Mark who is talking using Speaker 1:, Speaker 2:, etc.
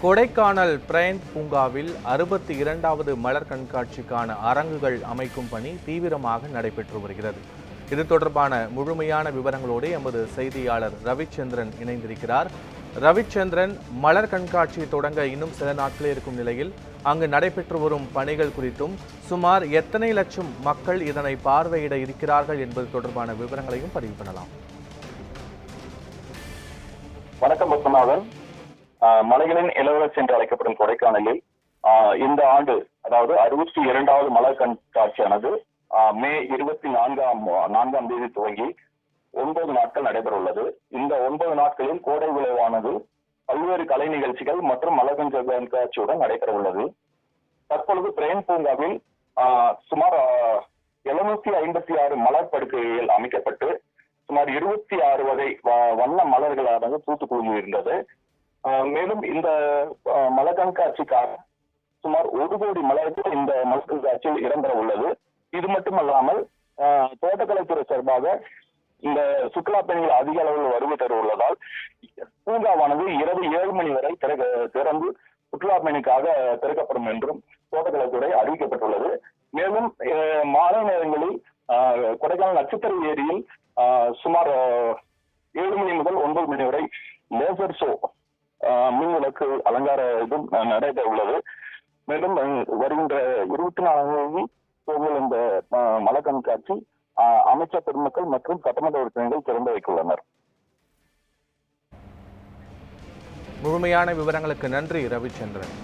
Speaker 1: Kodaikanal Bryant பூங்காவில் 62வது மலர் கண்காட்சிக்கான அரங்குகள் அமைக்கும் பணி தீவிரமாக நடைபெற்று வருகிறது. இது தொடர்பான முழுமையான விவரங்களோடு எமது செய்தியாளர் ரவிச்சந்திரன் இணைந்திருக்கிறார். ரவிச்சந்திரன், மலர் கண்காட்சி தொடங்க இன்னும் சில நாட்களே இருக்கும் நிலையில் அங்கு நடைபெற்று வரும் பணிகள் குறித்தும் சுமார் எத்தனை லட்சம் மக்கள் இதனை பார்வையிட இருக்கிறார்கள் என்பது தொடர்பான விவரங்களையும் பதிவு பண்ணலாம்.
Speaker 2: வணக்கம் பத்மநாதன். மலைகளின் இளவரசி என்று அழைக்கப்படும் கொடைக்கானலில் இந்த ஆண்டு, அதாவது 62வது மலர் கண்காட்சியானது மே 24ஆம் தேதி துவங்கி 9 நாட்கள் நடைபெற உள்ளது. இந்த 9 நாட்களில் கோடை விளைவானது பல்வேறு கலை நிகழ்ச்சிகள் மற்றும் மலர் கண்காட்சியுடன் நடைபெற உள்ளது. தற்பொழுது பிரையன்ட் பூங்காவில் சுமார் 756 மலர் படுக்கைகள் அமைக்கப்பட்டு சுமார் 26 வகை வண்ண மலர்களானது பூத்து குலுங்கி இருந்தது. மேலும் இந்த மலர் கண்காட்சிக்காக சுமார் 1 கோடி மலர்கள் இந்த மலர் கண்காட்சியில் இடம்பெற உள்ளது. இது மட்டுமல்லாமல் தோட்டக்கலைத்துறை சார்பாக இந்த சுற்றுலா பயணிகள் அதிக அளவில் வருகை தர உள்ளதால் பூங்காவானது இரவு 7 மணி வரை திறந்து சுற்றுலா பயணிக்காக திறக்கப்படும் என்றும் தோட்டக்கலைத்துறை அறிவிக்கப்பட்டுள்ளது. மேலும் மாலை நேரங்களில் கொடைக்கானல் நட்சத்திர ஏரியில் சுமார் 7 மணி முதல் 9 மணி வரை லேசர் ஷோ, மின் விளக்கு அலங்கார இதுவும் நடைபெற உள்ளது. மேலும் வருகின்ற 24 தேதி இந்த மலர் கண்காட்சி அமைச்சர் பெருமக்கள் மற்றும் சட்டமன்ற உறுப்பினர்கள் திறந்து வைக்க உள்ளனர்.
Speaker 1: முழுமையான விவரங்களுக்கு நன்றி ரவிச்சந்திரன்.